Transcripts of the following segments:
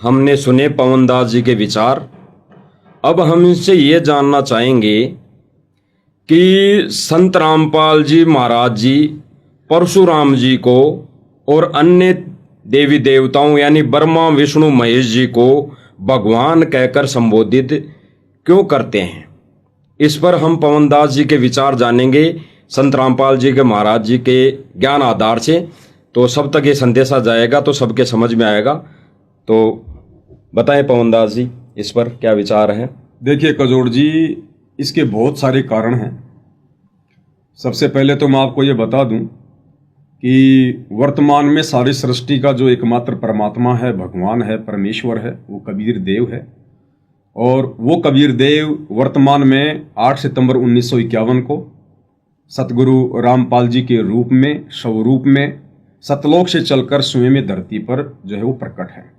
हमने सुने पवनदास जी के विचार। अब हम इनसे ये जानना चाहेंगे कि संत रामपाल जी महाराज जी परशुराम जी को और अन्य देवी देवताओं यानी ब्रह्मा विष्णु महेश जी को भगवान कहकर संबोधित क्यों करते हैं, इस पर हम पवनदास जी के विचार जानेंगे संत रामपाल जी के महाराज जी के ज्ञान आधार से। तो सब तक ये संदेशा जाएगा तो सबके समझ में आएगा। तो बताएं पवनदास जी, इस पर क्या विचार है। देखिए कजोड़ जी, इसके बहुत सारे कारण हैं। सबसे पहले तो मैं आपको ये बता दूं कि वर्तमान में सारी सृष्टि का जो एकमात्र परमात्मा है, भगवान है, परमेश्वर है, वो कबीर देव है। और वो कबीर देव वर्तमान में 8 सितंबर 1951 को सतगुरु रामपाल जी के रूप में, स्वरूप में, सतलोक से चलकर स्वयं धरती पर जो है वो प्रकट है।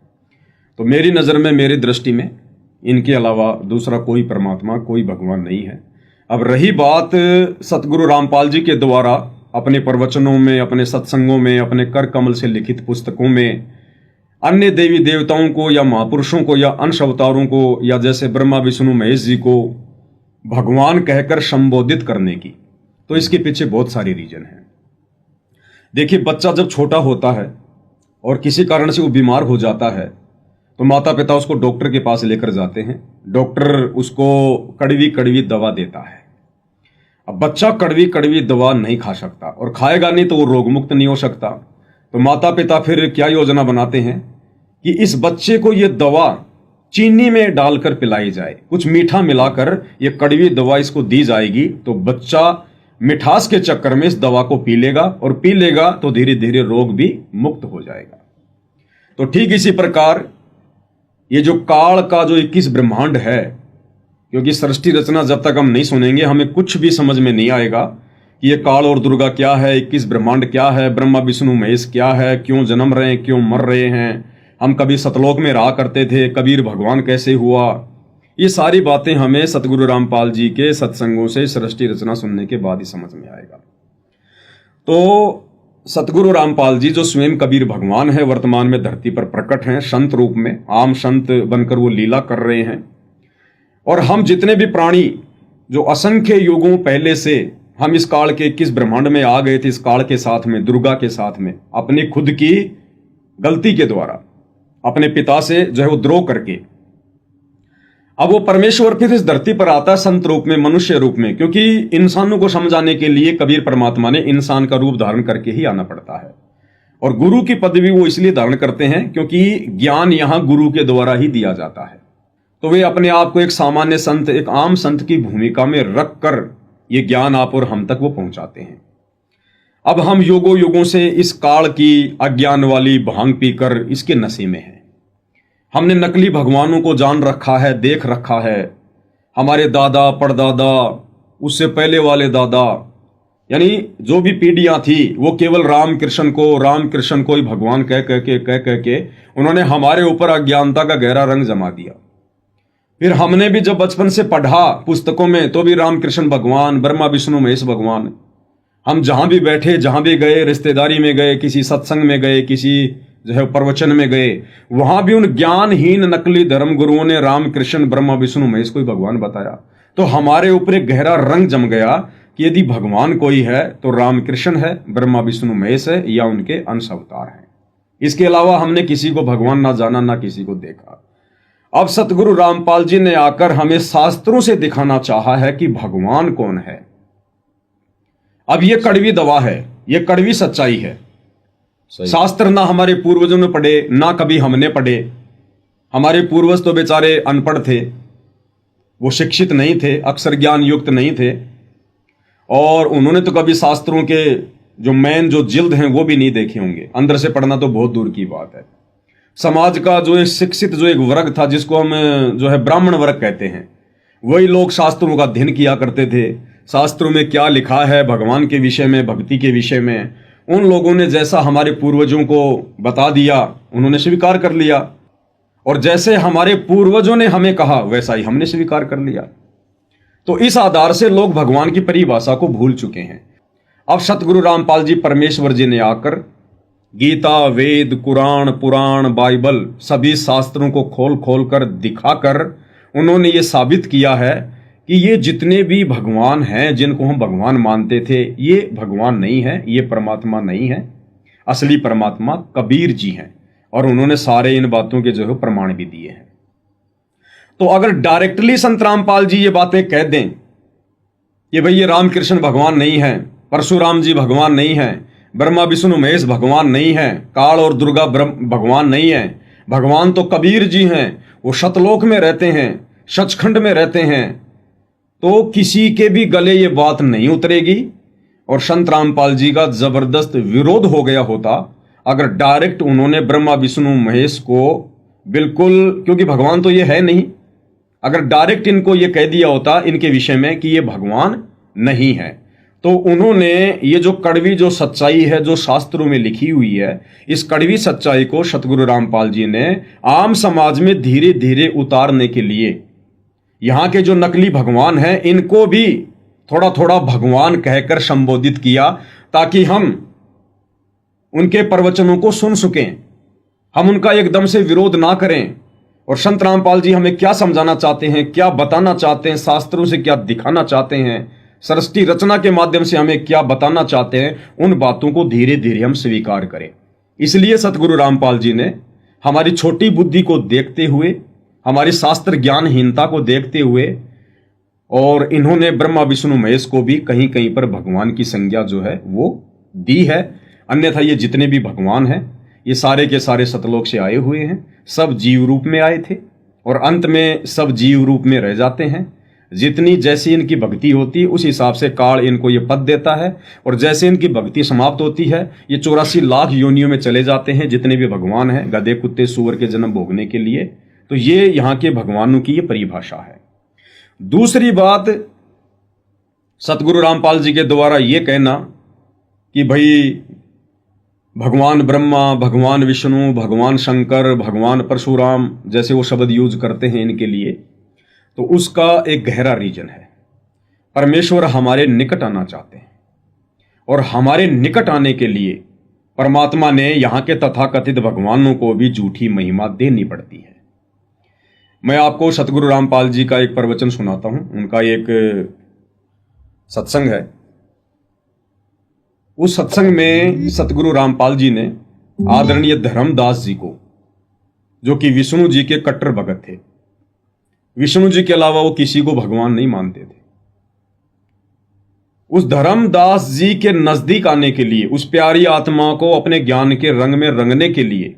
तो मेरी नज़र में, मेरी दृष्टि में इनके अलावा दूसरा कोई परमात्मा, कोई भगवान नहीं है। अब रही बात सतगुरु रामपाल जी के द्वारा अपने प्रवचनों में, अपने सत्संगों में, अपने कर कमल से लिखित पुस्तकों में अन्य देवी देवताओं को या महापुरुषों को या अंश अवतारों को या जैसे ब्रह्मा विष्णु महेश जी को भगवान कहकर संबोधित करने की, तो इसके पीछे बहुत सारी रीजन है। देखिए, बच्चा जब छोटा होता है और किसी कारण से वो बीमार हो जाता है तो माता पिता उसको डॉक्टर के पास लेकर जाते हैं। डॉक्टर उसको कड़वी कड़वी दवा देता है। अब बच्चा कड़वी कड़वी दवा नहीं खा सकता और खाएगा नहीं तो वो रोग मुक्त नहीं हो सकता। तो माता पिता फिर क्या योजना बनाते हैं कि इस बच्चे को ये दवा चीनी में डालकर पिलाई जाए, कुछ मीठा मिलाकर ये कड़वी दवा इसको दी जाएगी, तो बच्चा मिठास के चक्कर में इस दवा को पी लेगा और पी लेगा तो धीरे धीरे रोग भी मुक्त हो जाएगा। तो ठीक इसी प्रकार ये जो काल का जो 21 ब्रह्मांड है, क्योंकि सृष्टि रचना जब तक हम नहीं सुनेंगे हमें कुछ भी समझ में नहीं आएगा कि ये काल और दुर्गा क्या है, 21 ब्रह्मांड क्या है, ब्रह्मा विष्णु महेश क्या है, क्यों जन्म रहे हैं, क्यों मर रहे हैं, हम कभी सतलोक में रहा करते थे, कबीर भगवान कैसे हुआ। ये सारी बातें हमें सतगुरु रामपाल जी के सत्संगों से सृष्टि रचना सुनने के बाद ही समझ में आएगा। तो सतगुरु रामपाल जी जो स्वयं कबीर भगवान है, वर्तमान में धरती पर प्रकट हैं, संत रूप में, आम संत बनकर वो लीला कर रहे हैं। और हम जितने भी प्राणी जो असंख्य युगों पहले से हम इस काल के 21 ब्रह्मांड में आ गए थे, इस काल के साथ में, दुर्गा के साथ में, अपनी खुद की गलती के द्वारा अपने पिता से जो है वो द्रोह करके अब वो परमेश्वर फिर इस धरती पर आता है संत रूप में, मनुष्य रूप में, क्योंकि इंसानों को समझाने के लिए कबीर परमात्मा ने इंसान का रूप धारण करके ही आना पड़ता है। और गुरु की पदवी वो इसलिए धारण करते हैं क्योंकि ज्ञान यहां गुरु के द्वारा ही दिया जाता है। तो वे अपने आप को एक सामान्य संत, एक आम संत की भूमिका में रखकर ये ज्ञान आप और हम तक वो पहुंचाते हैं। अब हम युगों युगों से इस काल की अज्ञान वाली भांग पीकर इसके नशे में हैं। हमने नकली भगवानों को जान रखा है, देख रखा है। हमारे दादा, परदादा, उससे पहले वाले दादा, यानी जो भी पीढ़ियां थी वो केवल राम कृष्ण को ही भगवान कह के उन्होंने हमारे ऊपर अज्ञानता का गहरा रंग जमा दिया। फिर हमने भी जब बचपन से पढ़ा पुस्तकों में तो भी राम कृष्ण भगवान, ब्रह्मा विष्णु महेश भगवान। हम जहां भी बैठे, जहां भी गए, रिश्तेदारी में गए, किसी सत्संग में गए, किसी जो है प्रवचन में गए, वहां भी उन ज्ञानहीन नकली धर्म गुरुओं ने राम कृष्ण ब्रह्मा विष्णु महेश को ही भगवान बताया। तो हमारे ऊपर एक गहरा रंग जम गया कि यदि भगवान कोई है तो राम कृष्ण है, ब्रह्मा विष्णु महेश है या उनके अंश अवतार हैं। इसके अलावा हमने किसी को भगवान ना जाना, ना किसी को देखा। अब सतगुरु रामपाल जी ने आकर हमें शास्त्रों से दिखाना चाहा है कि भगवान कौन है। अब ये कड़वी दवा है, ये कड़वी सच्चाई है। शास्त्र ना हमारे पूर्वजों ने पढ़े, ना कभी हमने पढ़े। हमारे पूर्वज तो बेचारे अनपढ़ थे, वो शिक्षित नहीं थे, अक्षर ज्ञान युक्त नहीं थे, और उन्होंने तो कभी शास्त्रों के जो मेन जो जिल्द हैं वो भी नहीं देखे होंगे। अंदर से पढ़ना तो बहुत दूर की बात है। समाज का जो एक शिक्षित जो एक वर्ग था, जिसको हम जो है ब्राह्मण वर्ग कहते हैं, वही लोग शास्त्रों का अध्ययन किया करते थे। शास्त्रों में क्या लिखा है भगवान के विषय में, भक्ति के विषय में, उन लोगों ने जैसा हमारे पूर्वजों को बता दिया उन्होंने स्वीकार कर लिया, और जैसे हमारे पूर्वजों ने हमें कहा वैसा ही हमने स्वीकार कर लिया। तो इस आधार से लोग भगवान की परिभाषा को भूल चुके हैं। अब सतगुरु रामपाल जी परमेश्वर जी ने आकर गीता, वेद, कुरान, पुराण, बाइबल सभी शास्त्रों को खोल खोल कर दिखाकर उन्होंने ये साबित किया है कि ये जितने भी भगवान हैं जिनको हम भगवान मानते थे, ये भगवान नहीं है, ये परमात्मा नहीं है। असली परमात्मा कबीर जी हैं और उन्होंने सारे इन बातों के जो है प्रमाण भी दिए हैं। तो अगर डायरेक्टली संत रामपाल जी ये बातें कह दें कि भाई ये रामकृष्ण भगवान नहीं है, परशुराम जी भगवान नहीं है, ब्रह्मा विष्णु महेश भगवान नहीं है, काल और दुर्गा भगवान नहीं है, भगवान तो कबीर जी हैं, वो सतलोक में रहते हैं, सचखंड में रहते हैं, तो किसी के भी गले ये बात नहीं उतरेगी। और संत रामपाल जी का जबरदस्त विरोध हो गया होता अगर डायरेक्ट उन्होंने ब्रह्मा विष्णु महेश को बिल्कुल, क्योंकि भगवान तो ये है नहीं, अगर डायरेक्ट इनको ये कह दिया होता इनके विषय में कि ये भगवान नहीं है, तो उन्होंने ये जो कड़वी जो सच्चाई है जो शास्त्रों में लिखी हुई है, इस कड़वी सच्चाई को सतगुरु रामपाल जी ने आम समाज में धीरे धीरे उतारने के लिए यहाँ के जो नकली भगवान हैं इनको भी थोड़ा थोड़ा भगवान कहकर संबोधित किया, ताकि हम उनके प्रवचनों को सुन सकें, हम उनका एकदम से विरोध ना करें। और संत रामपाल जी हमें क्या समझाना चाहते हैं, क्या बताना चाहते हैं, शास्त्रों से क्या दिखाना चाहते हैं, सृष्टि रचना के माध्यम से हमें क्या बताना चाहते हैं, उन बातों को धीरे धीरे हम स्वीकार करें। इसलिए सतगुरु रामपाल जी ने हमारी छोटी बुद्धि को देखते हुए, हमारी शास्त्र ज्ञानहीनता को देखते हुए, और इन्होंने ब्रह्मा विष्णु महेश को भी कहीं कहीं पर भगवान की संज्ञा जो है वो दी है। अन्यथा ये जितने भी भगवान हैं ये सारे के सारे सतलोक से आए हुए हैं, सब जीव रूप में आए थे और अंत में सब जीव रूप में रह जाते हैं। जितनी जैसी इनकी भक्ति होती है उस हिसाब से काल इनको ये पद देता है, और जैसे इनकी भक्ति समाप्त होती है ये 84 लाख योनियों में चले जाते हैं, जितने भी भगवान हैं, गधे कुत्ते सूअर के जन्म भोगने के लिए। तो ये यहाँ के भगवानों की ये परिभाषा है। दूसरी बात, सतगुरु रामपाल जी के द्वारा ये कहना कि भाई भगवान ब्रह्मा, भगवान विष्णु, भगवान शंकर, भगवान परशुराम जैसे वो शब्द यूज करते हैं इनके लिए, तो उसका एक गहरा रीजन है। परमेश्वर हमारे निकट आना चाहते हैं और हमारे निकट आने के लिए परमात्मा ने यहाँ के तथाकथित भगवानों को भी झूठी महिमा देनी पड़ती है। मैं आपको सतगुरु रामपाल जी का एक प्रवचन सुनाता हूं। उनका एक सत्संग है, उस सत्संग में सतगुरु रामपाल जी ने आदरणीय धर्मदास जी को, जो कि विष्णु जी के कट्टर भगत थे, विष्णु जी के अलावा वो किसी को भगवान नहीं मानते थे, उस धर्मदास जी के नजदीक आने के लिए, उस प्यारी आत्मा को अपने ज्ञान के रंग में रंगने के लिए,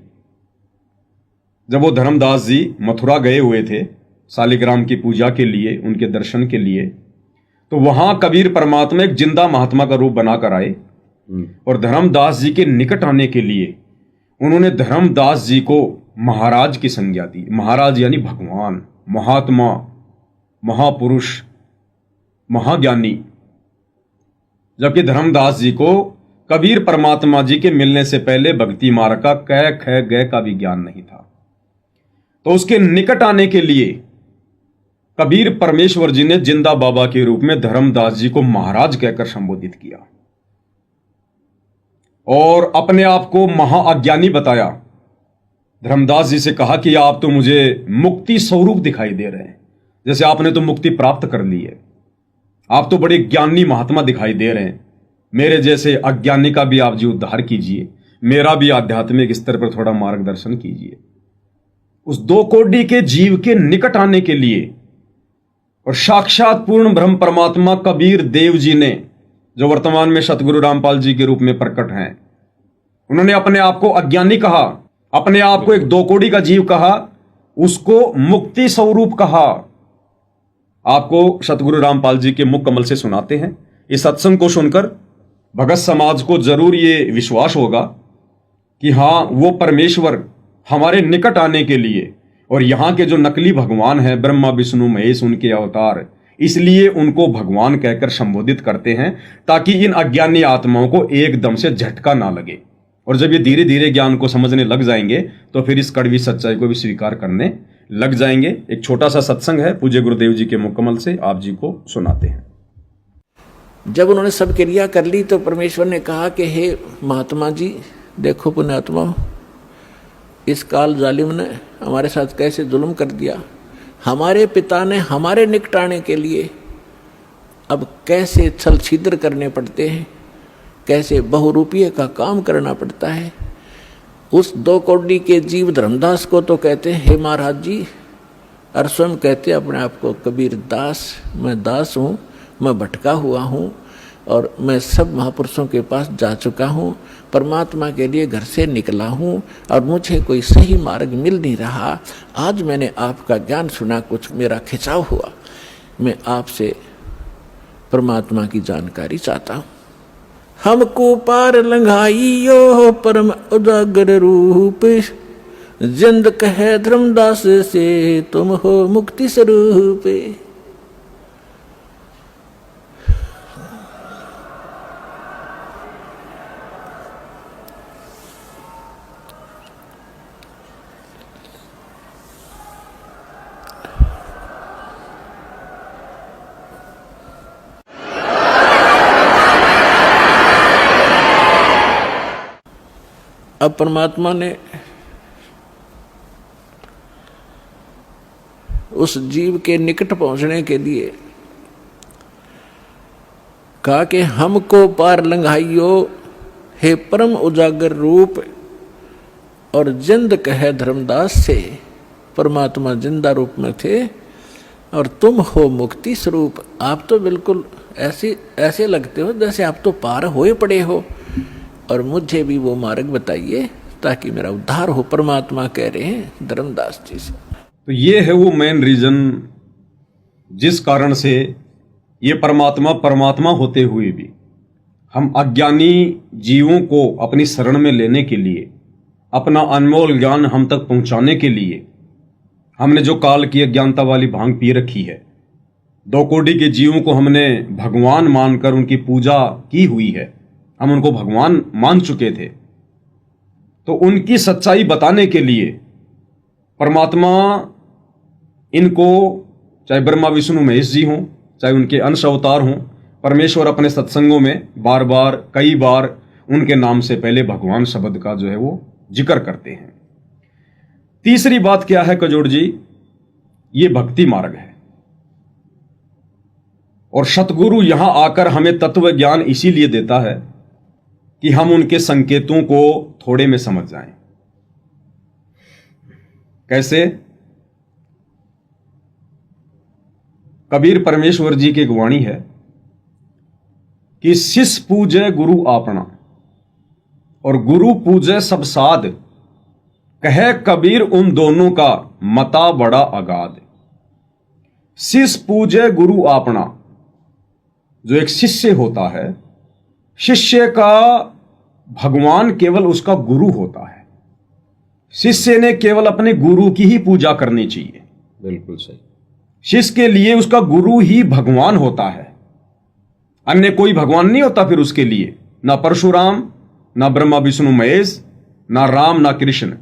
जब वो धर्मदास जी मथुरा गए हुए थे शालिग्राम की पूजा के लिए, उनके दर्शन के लिए, तो वहां कबीर परमात्मा एक जिंदा महात्मा का रूप बनाकर आए और धर्मदास जी के निकट आने के लिए उन्होंने धर्मदास जी को महाराज की संज्ञा दी। महाराज यानी भगवान, महात्मा, महापुरुष, महाज्ञानी, जबकि धर्मदास जी को कबीर परमात्मा जी के मिलने से पहले भक्ति मार्ग का क ख ग का भी ज्ञान नहीं था। तो उसके निकट आने के लिए कबीर परमेश्वर जी ने जिंदा बाबा के रूप में धर्मदास जी को महाराज कहकर संबोधित किया और अपने आप को महाअज्ञानी बताया। धर्मदास जी से कहा कि आप तो मुझे मुक्ति स्वरूप दिखाई दे रहे हैं, जैसे आपने तो मुक्ति प्राप्त कर ली है, आप तो बड़े ज्ञानी महात्मा दिखाई दे रहे हैं, मेरे जैसे अज्ञानी का भी आप जी उद्धार कीजिए, मेरा भी आध्यात्मिक स्तर पर थोड़ा मार्गदर्शन कीजिए। उस 2 कोटि के जीव के निकट आने के लिए और साक्षात पूर्ण ब्रह्म परमात्मा कबीर देव जी ने, जो वर्तमान में सतगुरु रामपाल जी के रूप में प्रकट हैं, उन्होंने अपने आप को अज्ञानी कहा, अपने आप को एक 2 कोटि का जीव कहा, उसको मुक्ति स्वरूप कहा। आपको सतगुरु रामपाल जी के मुख कमल से सुनाते हैं। इस सत्संग को सुनकर भगत समाज को जरूर ये विश्वास होगा कि हाँ, वो परमेश्वर हमारे निकट आने के लिए, और यहाँ के जो नकली भगवान हैं ब्रह्मा विष्णु महेश, उनके अवतार, इसलिए उनको भगवान कहकर संबोधित करते हैं ताकि इन अज्ञानी आत्माओं को एकदम से झटका ना लगे। और जब ये धीरे धीरे ज्ञान को समझने लग जाएंगे तो फिर इस कड़वी सच्चाई को भी स्वीकार करने लग जाएंगे। एक छोटा सा सत्संग है पूज्य गुरुदेव जी के मुकम्मल से, आप जी को सुनाते हैं। जब उन्होंने सब क्रिया कर ली तो परमेश्वर ने कहा कि हे महात्मा जी, देखो पुण्यात्मा, इस काल जालिम ने हमारे साथ कैसे जुल्म कर दिया। हमारे पिता ने हमारे निकटाने के लिए अब कैसे छल छिद्र करने पड़ते हैं, कैसे बहुरूपीय का काम करना पड़ता है। उस 2 कौड़ी के जीव धर्मदास को तो कहते हैं हे महाराज जी, और स्वयं कहते अपने आप को कबीर दास, मैं दास हूँ, मैं भटका हुआ हूँ और मैं सब महापुरुषों के पास जा चुका हूँ, परमात्मा के लिए घर से निकला हूँ और मुझे कोई सही मार्ग मिल नहीं रहा। आज मैंने आपका ज्ञान सुना, कुछ मेरा खिंचाव हुआ, मैं आपसे परमात्मा की जानकारी चाहता हूँ। हमको पार लंघाइयो परम उजागर रूप, जिंद कहे धर्मदास से तुम हो मुक्ति स्वरूप। अब परमात्मा ने उस जीव के निकट पहुंचने के लिए कहा कि हमको पार लंघाइयो हे परम उजागर रूप, और जिंद कहे धर्मदास से, परमात्मा जिंदा रूप में थे और तुम हो मुक्ति स्वरूप। आप तो बिल्कुल ऐसे लगते हो जैसे आप तो पार होए पड़े हो, और मुझे भी वो मार्ग बताइए ताकि मेरा उद्धार हो। परमात्मा कह रहे हैं धर्मदास जी से। तो ये है वो मेन रीजन जिस कारण से ये परमात्मा होते हुए भी हम अज्ञानी जीवों को अपनी शरण में लेने के लिए, अपना अनमोल ज्ञान हम तक पहुंचाने के लिए हमने जो काल की अज्ञानता वाली भांग पी रखी है, 2 कौड़ी के जीवों को हमने भगवान मानकर उनकी पूजा की हुई है, हम उनको भगवान मान चुके थे। तो उनकी सच्चाई बताने के लिए परमात्मा इनको, चाहे ब्रह्मा विष्णु महेश जी हों, चाहे उनके अंश अवतार हों, परमेश्वर अपने सत्संगों में बार बार कई बार उनके नाम से पहले भगवान शब्द का जो है वो जिक्र करते हैं। तीसरी बात क्या है कजोड़ जी, ये भक्ति मार्ग है, और सतगुरु यहां आकर हमें तत्व ज्ञान इसीलिए देता है कि हम उनके संकेतों को थोड़े में समझ जाएं। कैसे? कबीर परमेश्वर जी की वाणी है कि शिष्य पूजे गुरु आपना और गुरु पूजे सब साध, कहे कबीर उन दोनों का मता बड़ा अगाध। शिष्य पूजे गुरु आपना, जो एक शिष्य होता है, शिष्य का भगवान केवल उसका गुरु होता है। शिष्य ने केवल अपने गुरु की ही पूजा करनी चाहिए। बिल्कुल सही। शिष्य के लिए उसका गुरु ही भगवान होता है, अन्य कोई भगवान नहीं होता फिर उसके लिए, ना परशुराम, ना ब्रह्मा विष्णु महेश, ना राम, ना कृष्ण।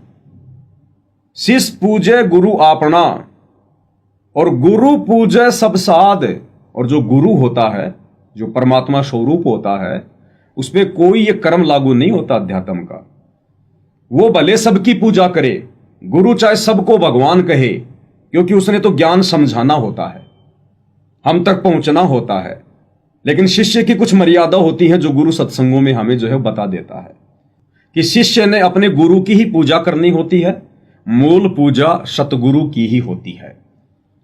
शिष्य पूजे गुरु आपना और गुरु पूजे सब साध। और जो गुरु होता है, जो परमात्मा स्वरूप होता है, उसमें कोई ये कर्म लागू नहीं होता अध्यात्म का। वो भले सबकी पूजा करे, गुरु चाहे सबको भगवान कहे, क्योंकि उसने तो ज्ञान समझाना होता है, हम तक पहुंचना होता है। लेकिन शिष्य की कुछ मर्यादा होती है जो गुरु सत्संगों में हमें जो है बता देता है कि शिष्य ने अपने गुरु की ही पूजा करनी होती है, मूल पूजा सतगुरु की ही होती है।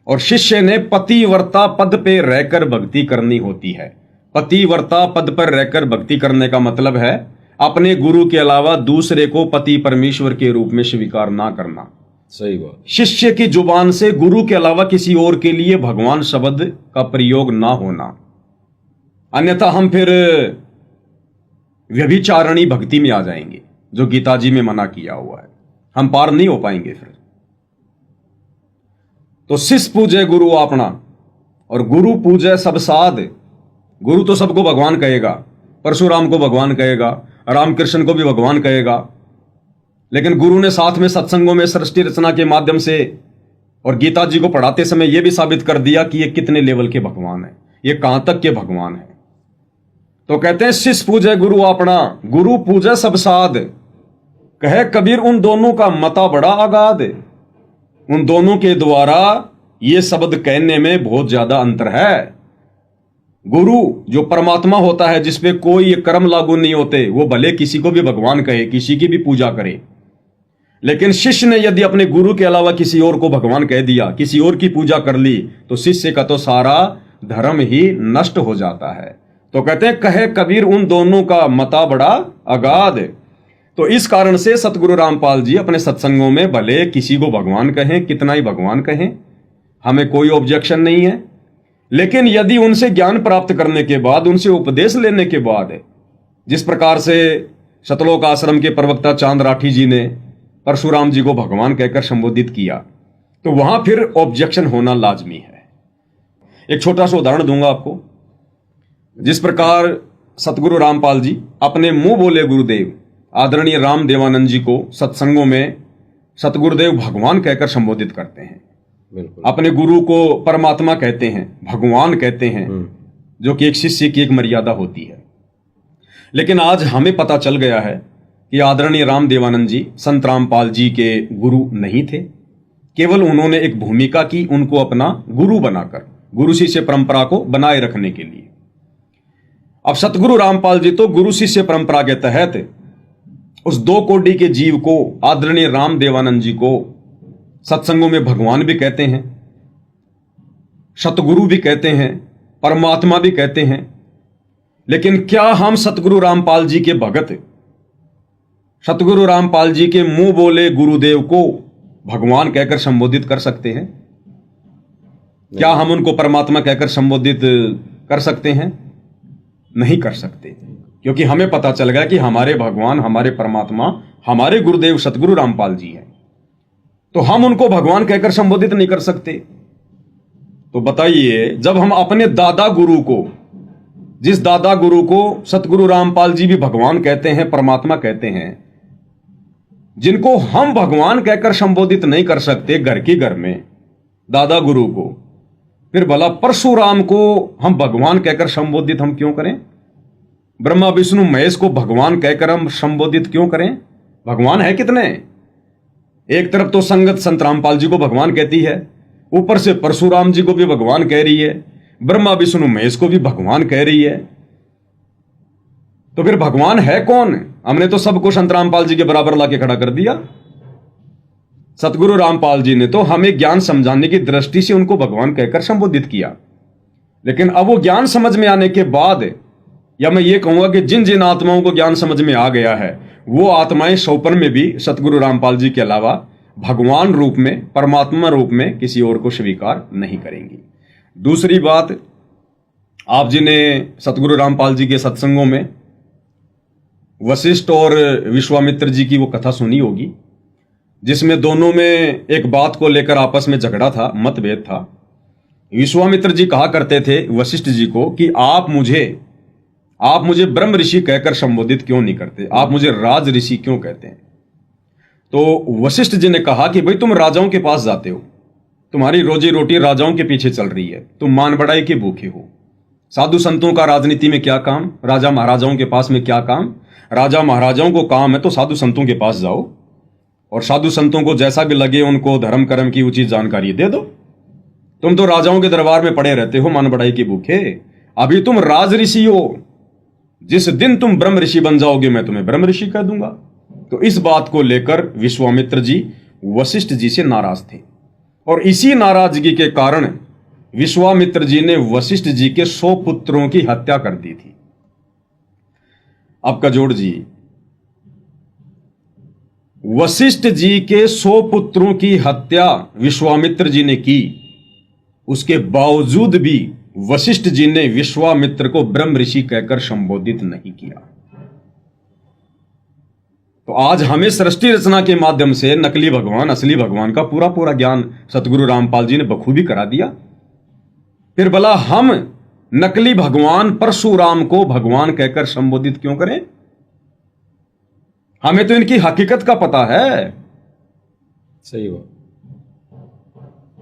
और शिष्य ने पतिव्रता पद पे रहकर भक्ति करनी होती है। पतिव्रता पद पर रहकर भक्ति करने का मतलब है अपने गुरु के अलावा दूसरे को पति परमेश्वर के रूप में स्वीकार ना करना। सही बात। शिष्य की जुबान से गुरु के अलावा किसी और के लिए भगवान शब्द का प्रयोग ना होना, अन्यथा हम फिर व्यभिचारणी भक्ति में आ जाएंगे, जो गीता जी में मना किया हुआ है, हम पार नहीं हो पाएंगे फिर। तो शिष्य पूजे गुरु आपना और गुरु पूजे सब साध। गुरु तो सबको भगवान कहेगा, परशुराम को भगवान कहेगा, रामकृष्ण को भी भगवान कहेगा, लेकिन गुरु ने साथ में सत्संगों में सृष्टि रचना के माध्यम से और गीता जी को पढ़ाते समय यह भी साबित कर दिया कि ये कितने लेवल के भगवान है, ये कहां तक के भगवान है। तो कहते हैं शिष्य पूजे गुरु आपना, गुरु पूजे सब साध। कहे कबीर उन दोनों का मता बड़ा आगाध है, उन दोनों के द्वारा ये शब्द कहने में बहुत ज्यादा अंतर है। गुरु जो परमात्मा होता है, जिसपे कोई कर्म लागू नहीं होते, वो भले किसी को भी भगवान कहे, किसी की भी पूजा करे, लेकिन शिष्य ने यदि अपने गुरु के अलावा किसी और को भगवान कह दिया, किसी और की पूजा कर ली, तो शिष्य का तो सारा धर्म ही नष्ट हो जाता है। तो कहते हैं कहे कबीर उन दोनों का मता बड़ा अगाध। तो इस कारण से सतगुरु रामपाल जी अपने सत्संगों में भले किसी को भगवान कहें, कितना ही भगवान कहें, हमें कोई ऑब्जेक्शन नहीं है, लेकिन यदि उनसे ज्ञान प्राप्त करने के बाद, उनसे उपदेश लेने के बाद, जिस प्रकार से सतलोक आश्रम के प्रवक्ता चांद राठी जी ने परशुराम जी को भगवान कहकर संबोधित किया, तो वहां फिर ऑब्जेक्शन होना लाजमी है। एक छोटा सा उदाहरण दूंगा आपको। जिस प्रकार सतगुरु रामपाल जी अपने मुंह बोले गुरुदेव आदरणीय राम देवानंद जी को सत्संगों में सतगुरुदेव भगवान कहकर संबोधित करते हैं, बिल्कुल अपने गुरु को परमात्मा कहते हैं, भगवान कहते हैं, जो कि एक शिष्य की एक मर्यादा होती है। लेकिन आज हमें पता चल गया है कि आदरणीय राम देवानंद जी संत रामपाल जी के गुरु नहीं थे, केवल उन्होंने एक भूमिका की, उनको अपना गुरु बनाकर, गुरु शिष्य परंपरा को बनाए रखने के लिए। अब सतगुरु रामपाल जी तो गुरु शिष्य परंपरा के तहत उस 2 कोटि के जीव को, आदरणीय राम देवानंद जी को सत्संगों में भगवान भी कहते हैं, सतगुरु भी कहते हैं, परमात्मा भी कहते हैं। लेकिन क्या हम सतगुरु रामपाल जी के भगत, सतगुरु रामपाल जी के मुंह बोले गुरुदेव को भगवान कहकर संबोधित कर सकते हैं? क्या हम उनको परमात्मा कहकर संबोधित कर सकते हैं? नहीं कर सकते, क्योंकि हमें पता चल गया कि हमारे भगवान, हमारे परमात्मा, हमारे गुरुदेव सतगुरु रामपाल जी हैं, तो हम उनको भगवान कहकर संबोधित नहीं कर सकते। तो बताइए, जब हम अपने दादा गुरु को, जिस दादा गुरु को सतगुरु रामपाल जी भी भगवान कहते हैं, परमात्मा कहते हैं, जिनको हम भगवान कहकर संबोधित नहीं कर सकते घर के घर में दादा गुरु को, फिर भला परशुराम को हम भगवान कहकर संबोधित हम क्यों करें? ब्रह्मा विष्णु महेश को भगवान कहकर हम संबोधित क्यों करें? भगवान है कितने? एक तरफ तो संगत संत रामपाल जी को भगवान कहती है, ऊपर से परशुराम जी को भी भगवान कह रही है, ब्रह्मा विष्णु महेश को भी भगवान कह रही है। तो फिर भगवान है कौन? हमने तो सबको संत रामपाल जी के बराबर लाके खड़ा कर दिया। सतगुरु रामपाल जी ने तो हमें ज्ञान समझाने की दृष्टि से उनको भगवान कहकर संबोधित किया, लेकिन अब वो ज्ञान समझ में आने के बाद, या मैं ये कहूंगा कि जिन जिन आत्माओं को ज्ञान समझ में आ गया है, वो आत्माएं सौपन में भी सतगुरु रामपाल जी के अलावा भगवान रूप में, परमात्मा रूप में किसी और को स्वीकार नहीं करेंगी। दूसरी बात, आप जी ने सतगुरु रामपाल जी के सत्संगों में वशिष्ठ और विश्वामित्र जी की वो कथा सुनी होगी, जिसमें दोनों में एक बात को लेकर आपस में झगड़ा था, मतभेद था। विश्वामित्र जी कहा करते थे वशिष्ठ जी को कि आप मुझे ब्रह्म ऋषि कहकर संबोधित क्यों नहीं करते, आप मुझे राज ऋषि क्यों कहते हैं? तो वशिष्ठ जी ने कहा कि भाई तुम राजाओं के पास जाते हो, तुम्हारी रोजी रोटी राजाओं के पीछे चल रही है, तुम मान बढ़ाई के भूखे हो। साधु संतों का राजनीति में क्या काम, राजा महाराजाओं के पास में क्या काम? राजा महाराजाओं को काम है तो साधु संतों के पास जाओ, और साधु संतों को जैसा भी लगे उनको धर्म कर्म की उचित जानकारी दे दो। तुम तो राजाओं के दरबार में पड़े रहते हो मान बढ़ाई के भूखे। अभी तुम राज ऋषि हो, जिस दिन तुम ब्रह्म ऋषि बन जाओगे मैं तुम्हें ब्रह्म ऋषि कह दूंगा। तो इस बात को लेकर विश्वामित्र जी वशिष्ठ जी से नाराज थे, और इसी नाराजगी के कारण विश्वामित्र जी ने वशिष्ठ जी के 100 पुत्रों की हत्या कर दी थी। अब कजोड़ जी, वशिष्ठ जी के 100 पुत्रों की हत्या विश्वामित्र जी ने की, उसके बावजूद भी वशिष्ठ जी ने विश्वामित्र को ब्रह्म ऋषि कहकर संबोधित नहीं किया। तो आज हमें सृष्टि रचना के माध्यम से नकली भगवान, असली भगवान का पूरा पूरा ज्ञान सतगुरु रामपाल जी ने बखूबी करा दिया। फिर भला हम नकली भगवान परशुराम को भगवान कहकर संबोधित क्यों करें? हमें तो इनकी हकीकत का पता है। सही बात।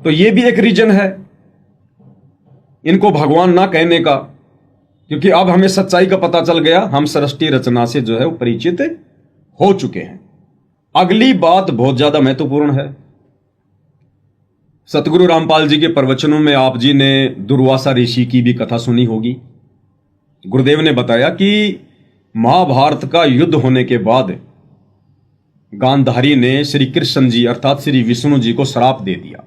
तो ये भी एक रीजन है इनको भगवान ना कहने का, क्योंकि अब हमें सच्चाई का पता चल गया, हम सृष्टि रचना से जो है वो परिचित हो चुके हैं। अगली बात बहुत ज्यादा महत्वपूर्ण है। सतगुरु रामपाल जी के प्रवचनों में आप जी ने दुर्वासा ऋषि की भी कथा सुनी होगी। गुरुदेव ने बताया कि महाभारत का युद्ध होने के बाद गांधारी ने श्री कृष्ण जी अर्थात श्री विष्णु जी को श्राप दे दिया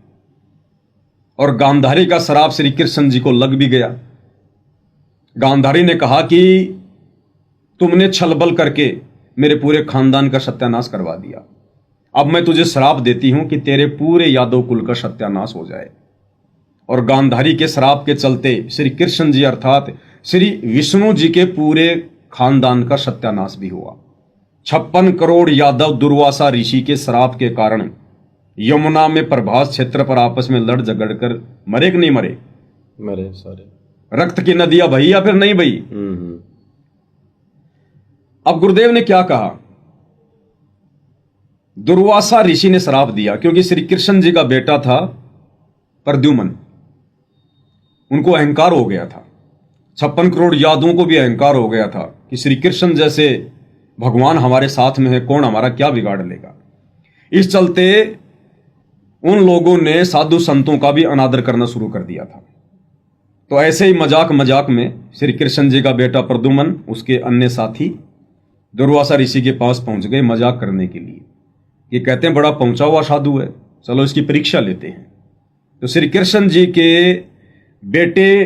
और गांधारी का श्राप श्री कृष्ण जी को लग भी गया। गांधारी ने कहा कि तुमने छलबल करके मेरे पूरे खानदान का सत्यानाश करवा दिया, अब मैं तुझे श्राप देती हूं कि तेरे पूरे यादव कुल का सत्यानाश हो जाए। और गांधारी के श्राप के चलते श्री कृष्ण जी अर्थात श्री विष्णु जी के पूरे खानदान का सत्यानाश भी हुआ। 56 करोड़ यादव दुर्वासा ऋषि के श्राप के कारण यमुना में प्रभास क्षेत्र पर आपस में लड़ झगड़ कर मरे कि नहीं मरे? मरे सारे। रक्त की नदियां बही या फिर नहीं बही? अब गुरुदेव ने क्या कहा? दुर्वासा ऋषि ने श्राप दिया क्योंकि श्री कृष्ण जी का बेटा था प्रद्युम्न, उनको अहंकार हो गया था। 56 करोड़ यादवों को भी अहंकार हो गया था कि श्री कृष्ण जैसे भगवान हमारे साथ में है, कौन हमारा क्या बिगाड़ लेगा। इस चलते उन लोगों ने साधु संतों का भी अनादर करना शुरू कर दिया था। तो ऐसे ही मजाक मजाक में श्री कृष्ण जी का बेटा प्रद्युम्न, उसके अन्य साथी दुर्वासा ऋषि के पास पहुंच गए मजाक करने के लिए। ये कहते हैं बड़ा पहुंचा हुआ साधु है, चलो इसकी परीक्षा लेते हैं। तो श्री कृष्ण जी के बेटे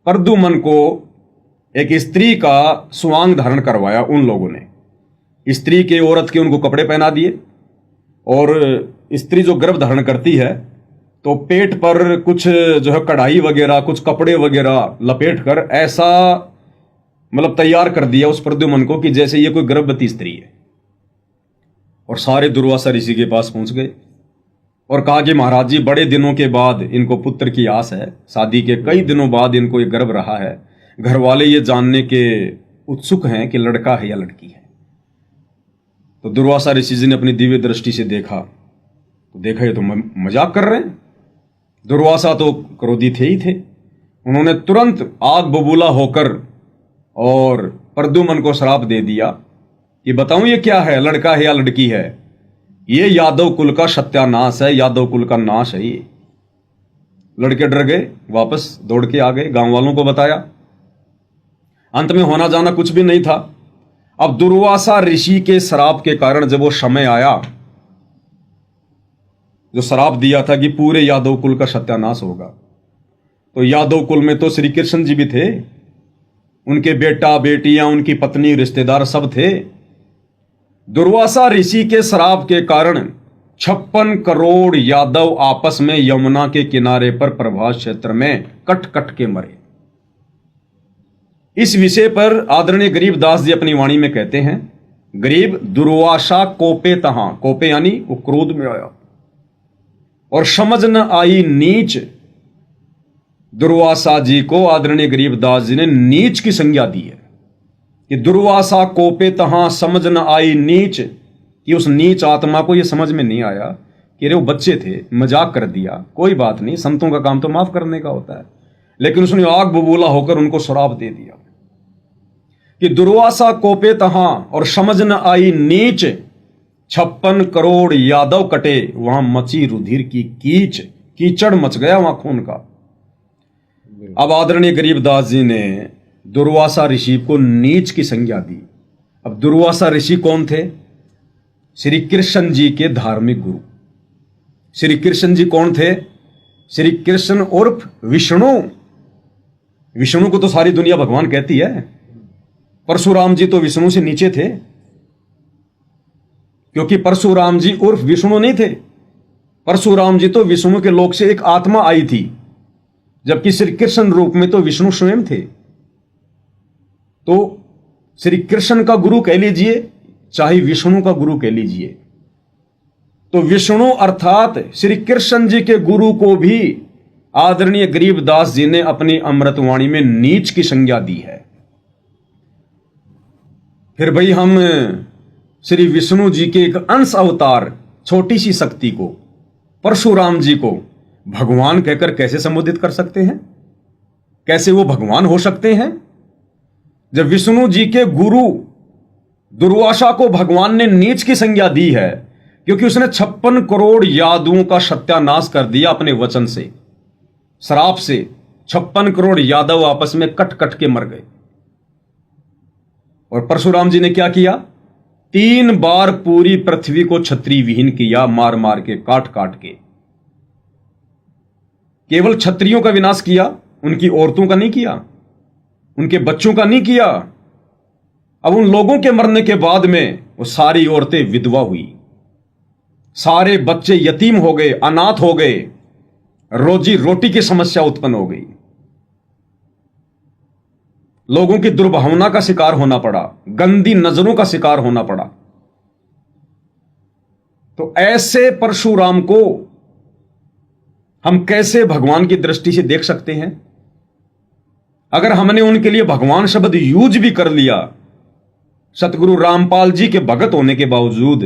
प्रद्युम्न को एक स्त्री का सुवांग धारण करवाया उन लोगों ने। स्त्री के औरत के उनको कपड़े पहना दिए और स्त्री जो गर्भ धारण करती है तो पेट पर कुछ जो है कढ़ाई वगैरह कुछ कपड़े वगैरह लपेट कर ऐसा मतलब तैयार कर दिया उस प्रद्युम्न को कि जैसे ये कोई गर्भवती स्त्री है। और सारे दुर्वासा ऋषि के पास पहुंच गए और कहा कि महाराज जी बड़े दिनों के बाद इनको पुत्र की आस है, शादी के कई दिनों बाद इनको ये गर्भ रहा है, घर वाले ये जानने के उत्सुक हैं कि लड़का है या लड़की है। तो दुर्वासा ऋषि जी ने अपनी दिव्य दृष्टि से देखा तो देखा ये तो मजाक कर रहे हैं। दुर्वासा तो क्रोधी थे ही थे, उन्होंने तुरंत आग बबूला होकर और प्रद्युम्न को श्राप दे दिया कि बताऊं ये क्या है, लड़का है या लड़की है? ये यादव कुल का सत्यानाश है, यादव कुल का नाश है ये। लड़के डर गए, वापस दौड़ के आ गए, गांव वालों को बताया। अंत में होना जाना कुछ भी नहीं था। अब दुर्वासा ऋषि के श्राप के कारण जब वो समय आया, जो श्राप दिया था कि पूरे यादव कुल का सत्यानाश होगा, तो यादव कुल में तो श्री कृष्ण जी भी थे, उनके बेटा बेटियां, उनकी पत्नी, रिश्तेदार सब थे। दुर्वासा ऋषि के श्राप के कारण 56 करोड़ यादव आपस में यमुना के किनारे पर प्रभास क्षेत्र में कट कट के मरे। इस विषय पर आदरणीय गरीबदास जी अपनी वाणी में कहते हैं, गरीब दुर्वासा कोपे तहां, कोपे यानी वो क्रोध में आया और समझ न आई नीच। दुर्वासा जी को आदरणीय गरीबदास जी ने नीच की संज्ञा दी है कि दुर्वासा कोपे तहां समझ न आई नीच, कि उस नीच आत्मा को यह समझ में नहीं आया कि रे वो बच्चे थे, मजाक कर दिया, कोई बात नहीं, संतों का काम तो माफ करने का होता है। लेकिन उसने आग बबूला होकर उनको श्राप दे दिया कि दुर्वासा कोपे तहां और समझ न आई नीच, 56 करोड़ यादव कटे, वहां मची रुधिर की कीच, कीचड़ मच गया वहां खून का। अब आदरणीय गरीबदास जी ने दुर्वासा ऋषि को नीच की संज्ञा दी। अब दुर्वासा ऋषि कौन थे? श्री कृष्ण जी के धार्मिक गुरु। श्री कृष्ण जी कौन थे? श्री कृष्ण उर्फ विष्णु। विष्णु को तो सारी दुनिया भगवान कहती है। परशुराम जी तो विष्णु से नीचे थे, क्योंकि परशुराम जी उर्फ विष्णु नहीं थे। परशुराम जी तो विष्णु के लोक से एक आत्मा आई थी, जबकि श्री कृष्ण रूप में तो विष्णु स्वयं थे। तो श्री कृष्ण का गुरु कह लीजिए, चाहे विष्णु का गुरु कह लीजिए, तो विष्णु अर्थात श्री कृष्ण जी के गुरु को भी आदरणीय गरीबदास जी ने अपनी अमृतवाणी में नीच की संज्ञा दी है। फिर भाई हम श्री विष्णु जी के एक अंश अवतार छोटी सी शक्ति को, परशुराम जी को भगवान कहकर कैसे संबोधित कर सकते हैं? कैसे वो भगवान हो सकते हैं? जब विष्णु जी के गुरु दुर्वासा को भगवान ने नीच की संज्ञा दी है क्योंकि उसने 56 करोड़ यादवों का सत्यानाश कर दिया अपने वचन से, श्राप से। 56 करोड़ यादव आपस में कट कट के मर गए। और परशुराम जी ने क्या किया? 3 बार पूरी पृथ्वी को क्षत्रिय विहीन किया, मार मार के, काट काट के। केवल क्षत्रियों का विनाश किया, उनकी औरतों का नहीं किया, उनके बच्चों का नहीं किया। अब उन लोगों के मरने के बाद में वो सारी औरतें विधवा हुई, सारे बच्चे यतीम हो गए, अनाथ हो गए, रोजी रोटी की समस्या उत्पन्न हो गई, लोगों की दुर्भावना का शिकार होना पड़ा, गंदी नजरों का शिकार होना पड़ा। तो ऐसे परशुराम को हम कैसे भगवान की दृष्टि से देख सकते हैं? अगर हमने उनके लिए भगवान शब्द यूज भी कर लिया, सतगुरु रामपाल जी के भगत होने के बावजूद,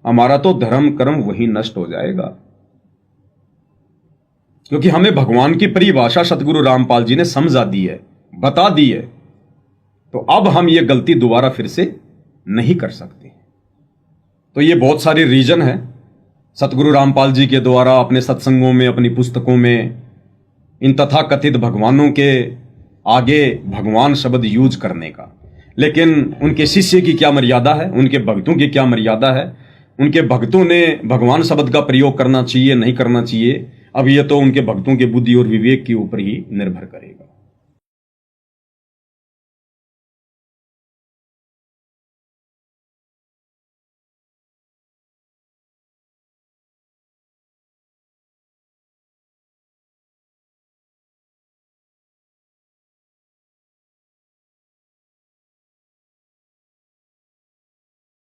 हमारा तो धर्म कर्म वही नष्ट हो जाएगा। क्योंकि हमें भगवान की परिभाषा सतगुरु रामपाल जी ने समझा दी है, बता दी है। तो अब हम ये गलती दोबारा फिर से नहीं कर सकते। तो ये बहुत सारे रीजन है सतगुरु रामपाल जी के द्वारा अपने सत्संगों में, अपनी पुस्तकों में इन तथाकथित भगवानों के आगे भगवान शब्द यूज करने का। लेकिन उनके शिष्य की क्या मर्यादा है, उनके भक्तों की क्या मर्यादा है, उनके भक्तों ने भगवान शब्द का प्रयोग करना चाहिए नहीं करना चाहिए, अब ये तो उनके भक्तों के बुद्धि और विवेक के ऊपर ही निर्भर करेगा।